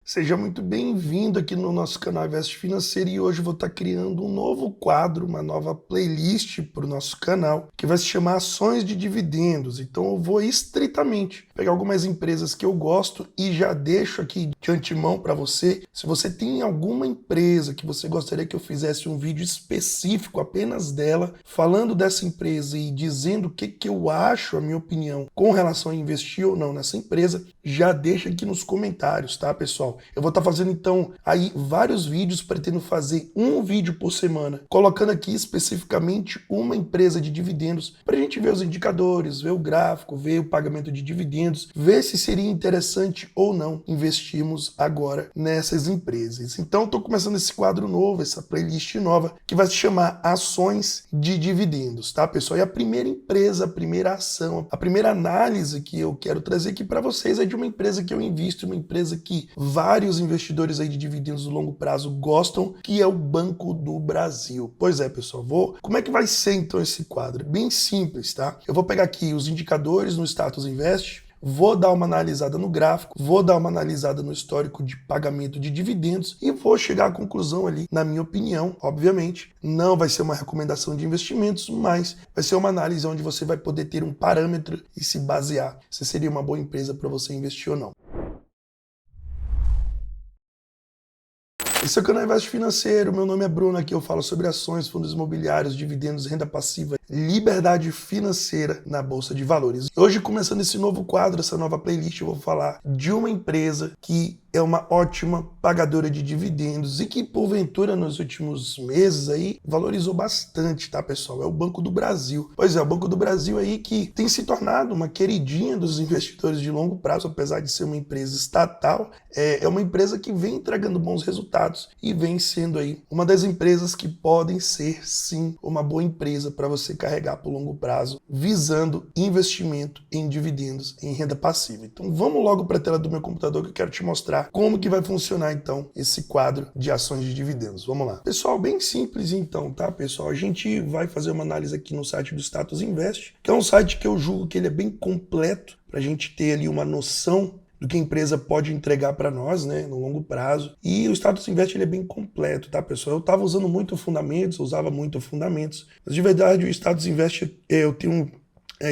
Seja muito bem-vindo aqui no nosso canal Invest Financeiro e hoje eu vou estar criando um novo quadro, uma nova playlist para o nosso canal que vai se chamar Ações de Dividendos. Então eu vou estritamente pegar algumas empresas que eu gosto e já deixo aqui de antemão para você. Se você tem alguma empresa que você gostaria que eu fizesse um vídeo específico apenas dela, falando dessa empresa e dizendo o que eu acho, a minha opinião, com relação a investir ou não nessa empresa, já deixa aqui nos comentários, tá, pessoal? Eu vou estar fazendo então aí vários vídeos, pretendo fazer um vídeo por semana, colocando aqui especificamente uma empresa de dividendos para a gente ver os indicadores, ver o gráfico, ver o pagamento de dividendos, ver se seria interessante ou não investirmos agora nessas empresas. Então estou começando esse quadro novo, essa playlist nova, que vai se chamar Ações de Dividendos, tá, pessoal? E a primeira empresa, a primeira ação, a primeira análise que eu quero trazer aqui para vocês é de uma empresa que eu invisto, uma empresa que vários investidores aí de dividendos do longo prazo gostam, que é o Banco do Brasil. Pois é, pessoal, como é que vai ser então esse quadro? Bem simples, tá? Eu vou pegar aqui os indicadores no Status Invest, vou dar uma analisada no gráfico, vou dar uma analisada no histórico de pagamento de dividendos e vou chegar à conclusão ali, na minha opinião, obviamente. Não vai ser uma recomendação de investimentos, mas vai ser uma análise onde você vai poder ter um parâmetro e se basear se seria uma boa empresa para você investir ou não. Esse é o canal Invest Financeiro, meu nome é Bruno, aqui eu falo sobre ações, fundos imobiliários, dividendos, renda passiva, liberdade financeira na Bolsa de Valores. Hoje, começando esse novo quadro, essa nova playlist, eu vou falar de uma empresa que é uma ótima pagadora de dividendos e que, porventura, nos últimos meses aí, valorizou bastante, tá, pessoal? É o Banco do Brasil. Pois é, o Banco do Brasil aí que tem se tornado uma queridinha dos investidores de longo prazo, apesar de ser uma empresa estatal, é uma empresa que vem entregando bons resultados e vem sendo aí uma das empresas que podem ser, sim, uma boa empresa para você carregar por longo prazo, visando investimento em dividendos, em renda passiva. Então vamos logo para a tela do meu computador que eu quero te mostrar como que vai funcionar então esse quadro de ações de dividendos. Vamos lá. Pessoal, bem simples então, tá, pessoal? A gente vai fazer uma análise aqui no site do Status Invest, que é um site que eu julgo que ele é bem completo para a gente ter ali uma noção do que a empresa pode entregar para nós, né, no longo prazo. E o Status Invest ele é bem completo, tá, pessoal? Eu estava usando muito fundamentos, usava muito fundamentos, mas de verdade o Status Invest eu tenho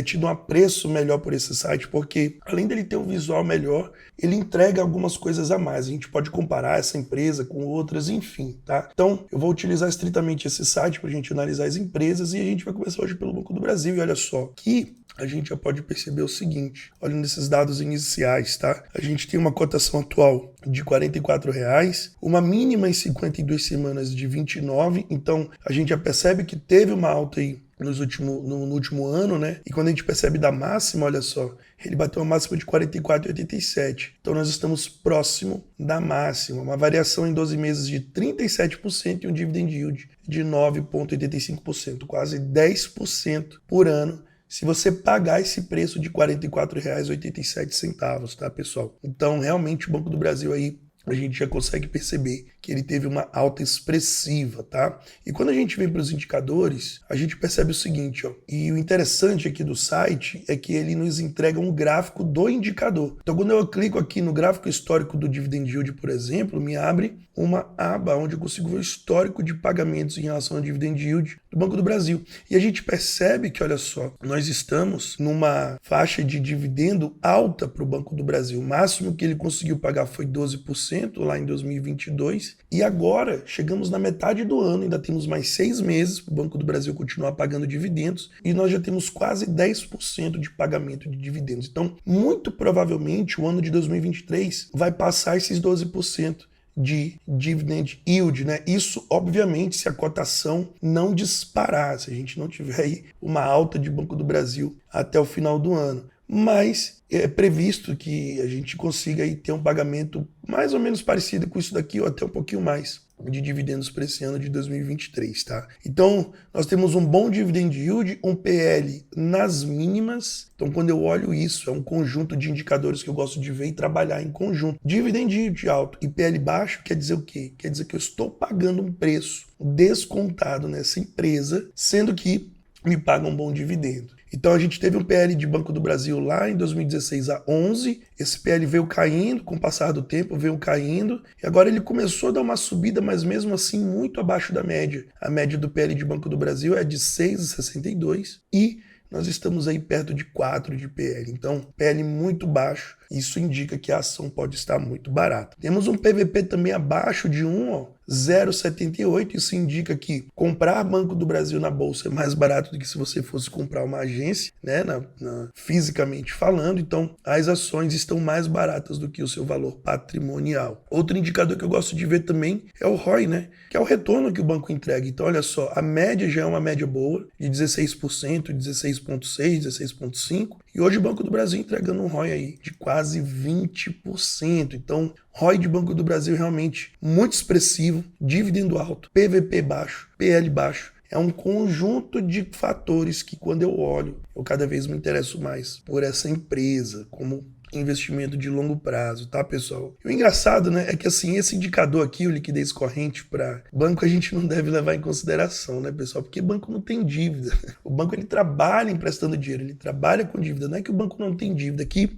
tido um apreço melhor por esse site, porque além dele ter um visual melhor, ele entrega algumas coisas a mais. A gente pode comparar essa empresa com outras, enfim, tá? Então, eu vou utilizar estritamente esse site para a gente analisar as empresas e a gente vai começar hoje pelo Banco do Brasil. E olha só, que a gente já pode perceber o seguinte, olhando esses dados iniciais, tá? A gente tem uma cotação atual de R$ 44,00, uma mínima em 52 semanas de 29, então a gente já percebe que teve uma alta aí no último ano, né? E quando a gente percebe da máxima, olha só, ele bateu uma máxima de 44,87. Então nós estamos próximo da máxima, uma variação em 12 meses de 37% e um dividend yield de 9,85%, quase 10% por ano, se você pagar esse preço de R$ 44,87, tá, pessoal? Então, realmente, o Banco do Brasil aí, a gente já consegue perceber que ele teve uma alta expressiva, tá? E quando a gente vem para os indicadores, a gente percebe o seguinte, ó. E o interessante aqui do site é que ele nos entrega um gráfico do indicador. Então, quando eu clico aqui no gráfico histórico do Dividend Yield, por exemplo, me abre uma aba onde eu consigo ver o histórico de pagamentos em relação ao Dividend Yield do Banco do Brasil. E a gente percebe que, olha só, nós estamos numa faixa de dividendo alta para o Banco do Brasil. O máximo que ele conseguiu pagar foi 12% lá em 2022. E agora chegamos na metade do ano, ainda temos mais 6 meses para o Banco do Brasil continuar pagando dividendos e nós já temos quase 10% de pagamento de dividendos. Então, muito provavelmente, o ano de 2023 vai passar esses 12% de dividend yield, né? Isso, obviamente, se a cotação não disparar, se a gente não tiver aí uma alta de Banco do Brasil até o final do ano. Mas é previsto que a gente consiga aí ter um pagamento mais ou menos parecido com isso daqui, ou até um pouquinho mais de dividendos para esse ano de 2023, tá? Então, nós temos um bom dividend yield, um PL nas mínimas. Então, quando eu olho isso, é um conjunto de indicadores que eu gosto de ver e trabalhar em conjunto. Dividend yield alto e PL baixo quer dizer o quê? Quer dizer que eu estou pagando um preço descontado nessa empresa, sendo que me paga um bom dividendo. Então a gente teve um PL de Banco do Brasil lá em 2016 a 11, esse PL veio caindo com o passar do tempo, veio caindo, e agora ele começou a dar uma subida, mas mesmo assim muito abaixo da média. A média do PL de Banco do Brasil é de 6,62 e nós estamos aí perto de 4 de PL, então PL muito baixo, isso indica que a ação pode estar muito barata. Temos um PVP também abaixo de 1, ó, 0,78, isso indica que comprar Banco do Brasil na bolsa é mais barato do que se você fosse comprar uma agência, né, fisicamente falando, então as ações estão mais baratas do que o seu valor patrimonial. Outro indicador que eu gosto de ver também é o ROI, né, que é o retorno que o banco entrega. Então olha só, a média já é uma média boa, de 16%, 16,6%, 16,5%, e hoje o Banco do Brasil entregando um ROI aí de quase 20%. Então, ROI de Banco do Brasil realmente muito expressivo, dividendo alto, PVP baixo, PL baixo. É um conjunto de fatores que, quando eu olho, eu cada vez me interesso mais por essa empresa, como investimento de longo prazo, tá, pessoal? E o engraçado, né, é que assim, esse indicador aqui, o liquidez corrente para banco, a gente não deve levar em consideração, né, pessoal? Porque banco não tem dívida. O banco, ele trabalha emprestando dinheiro, ele trabalha com dívida. Não é que o banco não tem dívida, que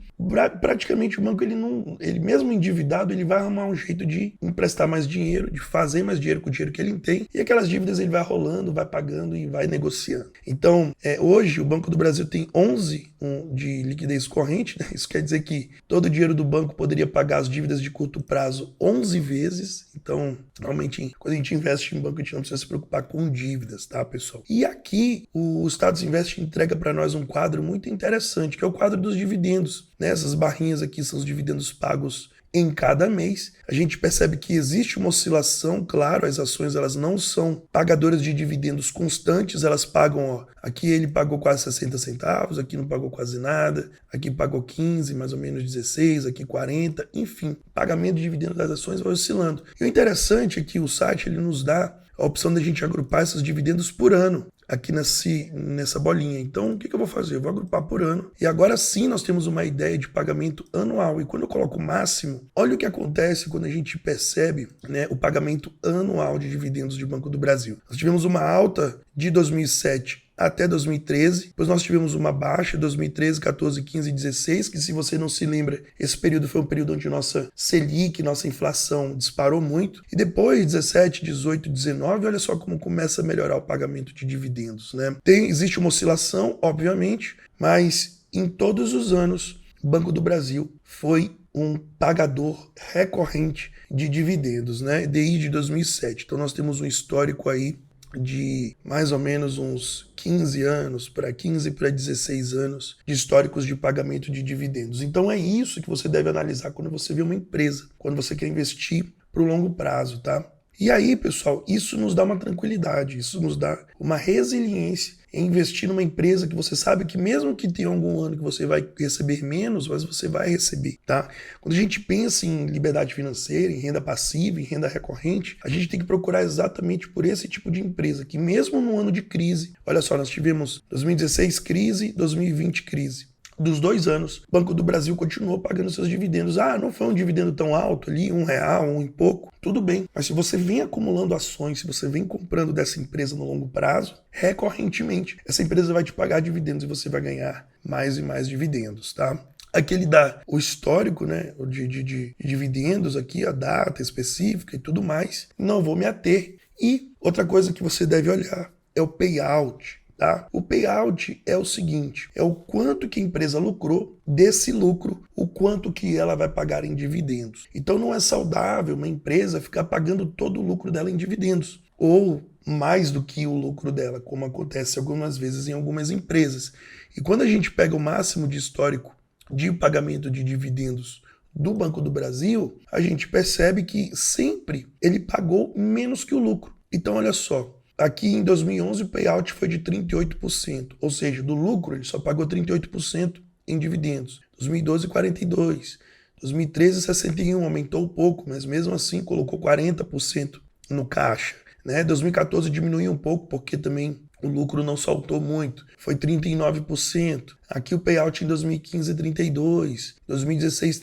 praticamente o banco, ele mesmo endividado, ele vai arrumar um jeito de emprestar mais dinheiro, de fazer mais dinheiro com o dinheiro que ele tem, e aquelas dívidas ele vai rolando, vai pagando e vai negociando. Então, hoje o Banco do Brasil tem 11 de liquidez corrente, né? Isso quer dizer que todo o dinheiro do banco poderia pagar as dívidas de curto prazo 11 vezes. Então, normalmente, quando a gente investe em banco, a gente não precisa se preocupar com dívidas, tá, pessoal? E aqui, o Status Invest entrega para nós um quadro muito interessante, que é o quadro dos dividendos, né? Essas barrinhas aqui são os dividendos pagos em cada mês. A gente percebe que existe uma oscilação, claro, as ações elas não são pagadoras de dividendos constantes, elas pagam, ó, aqui ele pagou quase 60 centavos, aqui não pagou quase nada, aqui pagou 15, mais ou menos 16, aqui 40, enfim, pagamento de dividendos das ações vai oscilando. E o interessante é que o site ele nos dá a opção da gente agrupar esses dividendos por ano, aqui nessa bolinha. Então, o que eu vou fazer? Eu vou agrupar por ano. E agora sim nós temos uma ideia de pagamento anual. E quando eu coloco o máximo, olha o que acontece quando a gente percebe, né, o pagamento anual de dividendos de Banco do Brasil. Nós tivemos uma alta de 2007 até 2013, depois nós tivemos uma baixa 2013, 14, 15 e 16, que se você não se lembra, esse período foi um período onde nossa Selic, nossa inflação disparou muito, e depois 17, 18, 19, olha só como começa a melhorar o pagamento de dividendos, né? Existe uma oscilação, obviamente, mas em todos os anos, o Banco do Brasil foi um pagador recorrente de dividendos, né? Desde 2007. Então nós temos um histórico aí de mais ou menos uns 15 anos, para 15 para 16 anos de históricos de pagamento de dividendos. Então é isso que você deve analisar quando você vê uma empresa, quando você quer investir para o longo prazo, tá? E aí, pessoal, isso nos dá uma tranquilidade, isso nos dá uma resiliência em investir numa empresa que você sabe que mesmo que tenha algum ano que você vai receber menos, mas você vai receber, tá? Quando a gente pensa em liberdade financeira, em renda passiva, em renda recorrente, a gente tem que procurar exatamente por esse tipo de empresa, que mesmo no ano de crise, olha só, nós tivemos 2016 crise, 2020 crise. Dos 2 anos, o Banco do Brasil continuou pagando seus dividendos. Ah, não foi um dividendo tão alto ali, R$1, um e pouco. Tudo bem, mas se você vem acumulando ações, se você vem comprando dessa empresa no longo prazo, recorrentemente, essa empresa vai te pagar dividendos e você vai ganhar mais e mais dividendos, tá? Aqui ele dá o histórico, né, de dividendos aqui, a data específica e tudo mais. Não vou me ater. E outra coisa que você deve olhar é o payout. Tá? O payout é o seguinte, é o quanto que a empresa lucrou, desse lucro, o quanto que ela vai pagar em dividendos. Então não é saudável uma empresa ficar pagando todo o lucro dela em dividendos, ou mais do que o lucro dela, como acontece algumas vezes em algumas empresas. E quando a gente pega o máximo de histórico de pagamento de dividendos do Banco do Brasil, a gente percebe que sempre ele pagou menos que o lucro. Então olha só, aqui em 2011 o payout foi de 38%, ou seja, do lucro ele só pagou 38% em dividendos. 2012, 42%. 2013, 61%, aumentou um pouco, mas mesmo assim colocou 40% no caixa. 2014 diminuiu um pouco, porque também o lucro não saltou muito, foi 39%. Aqui o payout em 2015 é 32%, 2016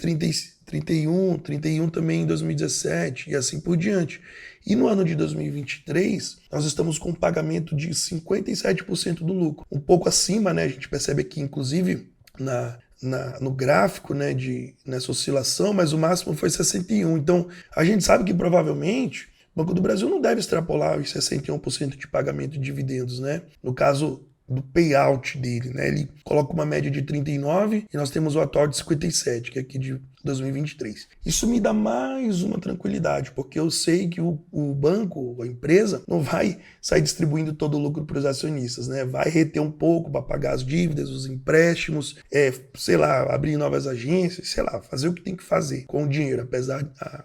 31% também em 2017 e assim por diante. E no ano de 2023, nós estamos com um pagamento de 57% do lucro. Um pouco acima, né? A gente percebe aqui, inclusive, no gráfico, né, nessa oscilação, mas o máximo foi 61%. Então, a gente sabe que provavelmente o Banco do Brasil não deve extrapolar os 61% de pagamento de dividendos, né? No caso do payout dele, né? Ele coloca uma média de 39 e nós temos o atual de 57, que é aqui de 2023. Isso me dá mais uma tranquilidade, porque eu sei que o banco, a empresa, não vai sair distribuindo todo o lucro para os acionistas, né? Vai reter um pouco para pagar as dívidas, os empréstimos, sei lá, abrir novas agências, sei lá, fazer o que tem que fazer com o dinheiro,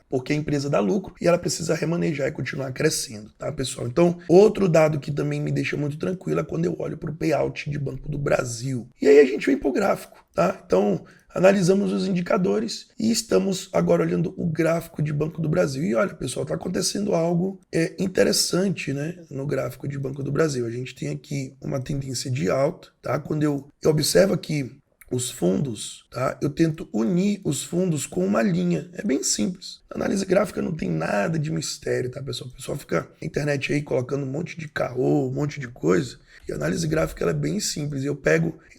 porque a empresa dá lucro e ela precisa remanejar e continuar crescendo, tá, pessoal? Então, outro dado que também me deixa muito tranquilo é quando eu olho para o payout de Banco do Brasil. E aí a gente vem para o gráfico, tá? Então, analisamos os indicadores e estamos agora olhando o gráfico de Banco do Brasil. E olha, pessoal, está acontecendo algo interessante, né, no gráfico de Banco do Brasil. A gente tem aqui uma tendência de alta, tá? Quando eu observo aqui os fundos, tá? Eu tento unir os fundos com uma linha. É bem simples. A análise gráfica não tem nada de mistério, tá, pessoal? O pessoal fica na internet aí colocando um monte de caô, um monte de coisa. E a análise gráfica ela é bem simples. Eu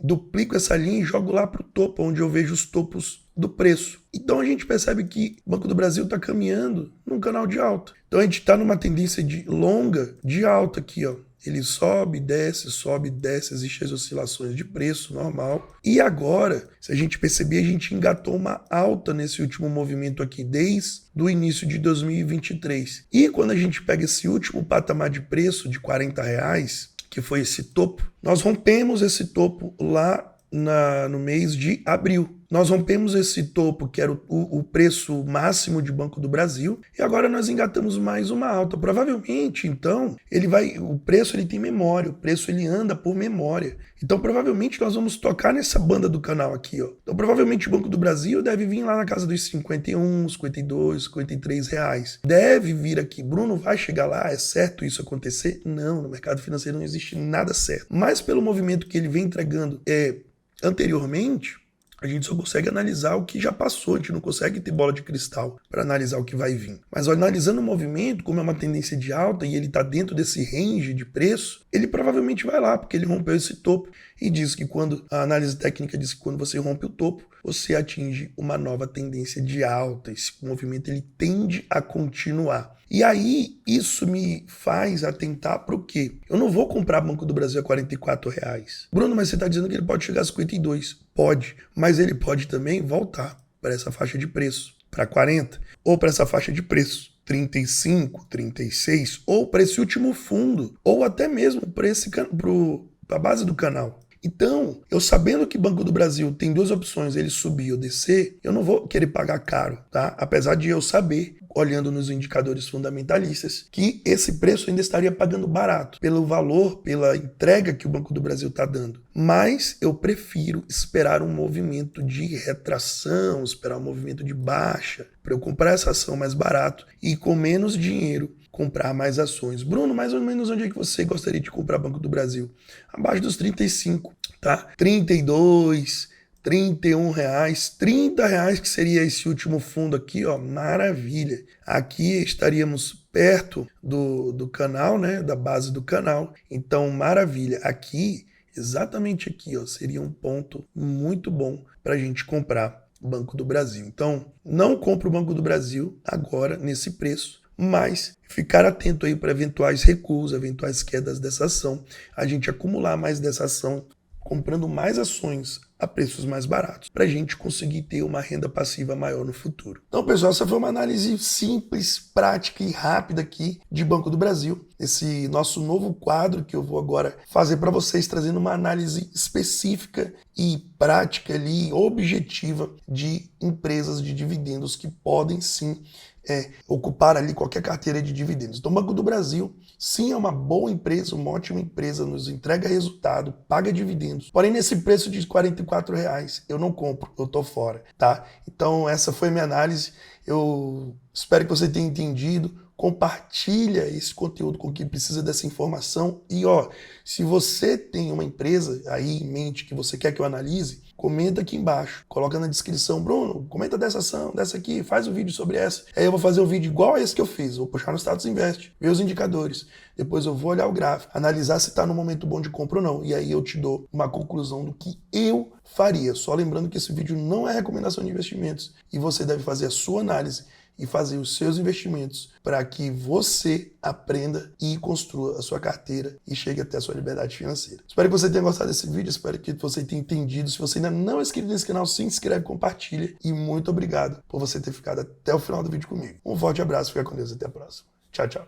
duplico essa linha e jogo lá para o topo, onde eu vejo os topos do preço. Então a gente percebe que o Banco do Brasil está caminhando num canal de alta. Então a gente está numa tendência longa de alta aqui, ó. Ele sobe, desce, existem as oscilações de preço normal. E agora, se a gente perceber, a gente engatou uma alta nesse último movimento aqui, desde o início de 2023. E quando a gente pega esse último patamar de preço de R$40, que foi esse topo, nós rompemos esse topo lá no mês de abril. Nós rompemos esse topo, que era o preço máximo de Banco do Brasil, e agora nós engatamos mais uma alta. Provavelmente, então, o preço ele tem memória, o preço ele anda por memória. Então, provavelmente, nós vamos tocar nessa banda do canal aqui, ó. Então, provavelmente, o Banco do Brasil deve vir lá na casa dos 51, 52, 53 reais. Deve vir aqui. Bruno, vai chegar lá? É certo isso acontecer? Não, no mercado financeiro não existe nada certo. Mas pelo movimento que ele vem entregando anteriormente, a gente só consegue analisar o que já passou, a gente não consegue ter bola de cristal para analisar o que vai vir. Mas analisando o movimento, como é uma tendência de alta e ele está dentro desse range de preço, ele provavelmente vai lá, porque ele rompeu esse topo. E diz que a análise técnica diz que quando você rompe o topo, você atinge uma nova tendência de alta. Esse movimento ele tende a continuar. E aí, isso me faz atentar para o quê? Eu não vou comprar Banco do Brasil a R$44. Bruno, mas você está dizendo que ele pode chegar a 52. Pode, mas ele pode também voltar para essa faixa de preço, para 40, ou para essa faixa de preço, 35, 36, ou para esse último fundo, ou até mesmo para a base do canal. Então, eu sabendo que Banco do Brasil tem duas opções, ele subir ou descer, eu não vou querer pagar caro, tá? Apesar de eu saber, olhando nos indicadores fundamentalistas, que esse preço ainda estaria pagando barato, pelo valor, pela entrega que o Banco do Brasil está dando. Mas eu prefiro esperar um movimento de retração, esperar um movimento de baixa, para eu comprar essa ação mais barato e com menos dinheiro comprar mais ações. Bruno, mais ou menos onde é que você gostaria de comprar Banco do Brasil? Abaixo dos 35, tá? 32, 31 reais, 30 reais que seria esse último fundo aqui, ó, maravilha. Aqui estaríamos perto do canal, né, da base do canal, então maravilha. Aqui, exatamente aqui, ó, seria um ponto muito bom para a gente comprar Banco do Brasil. Então, não compre o Banco do Brasil agora nesse preço, mas ficar atento aí para eventuais recuos, eventuais quedas dessa ação, a gente acumular mais dessa ação, comprando mais ações a preços mais baratos, para a gente conseguir ter uma renda passiva maior no futuro. Então, pessoal, essa foi uma análise simples, prática e rápida aqui de Banco do Brasil. Esse nosso novo quadro que eu vou agora fazer para vocês, trazendo uma análise específica e prática ali, objetiva de empresas de dividendos que podem sim ocupar ali qualquer carteira de dividendos. Então, o Banco do Brasil, sim, é uma boa empresa, uma ótima empresa, nos entrega resultado, paga dividendos. Porém, nesse preço de R$44, eu não compro, eu tô fora, tá? Então, essa foi a minha análise. Eu espero que você tenha entendido. compartilha esse conteúdo com quem precisa dessa informação. E ó, se você tem uma empresa aí em mente que você quer que eu analise, comenta aqui embaixo, coloca na descrição, Bruno, comenta dessa ação, dessa aqui, faz um vídeo sobre essa. Aí eu vou fazer um vídeo igual a esse que eu fiz, vou puxar no Status Invest, ver os indicadores, depois eu vou olhar o gráfico, analisar se está no momento bom de compra ou não, e aí eu te dou uma conclusão do que eu faria. Só lembrando que esse vídeo não é recomendação de investimentos e você deve fazer a sua análise e fazer os seus investimentos para que você aprenda e construa a sua carteira e chegue até a sua liberdade financeira. Espero que você tenha gostado desse vídeo, espero que você tenha entendido. Se você ainda não é inscrito nesse canal, se inscreve, compartilha e muito obrigado por você ter ficado até o final do vídeo comigo. Um forte abraço, fica com Deus, até a próxima. Tchau, tchau.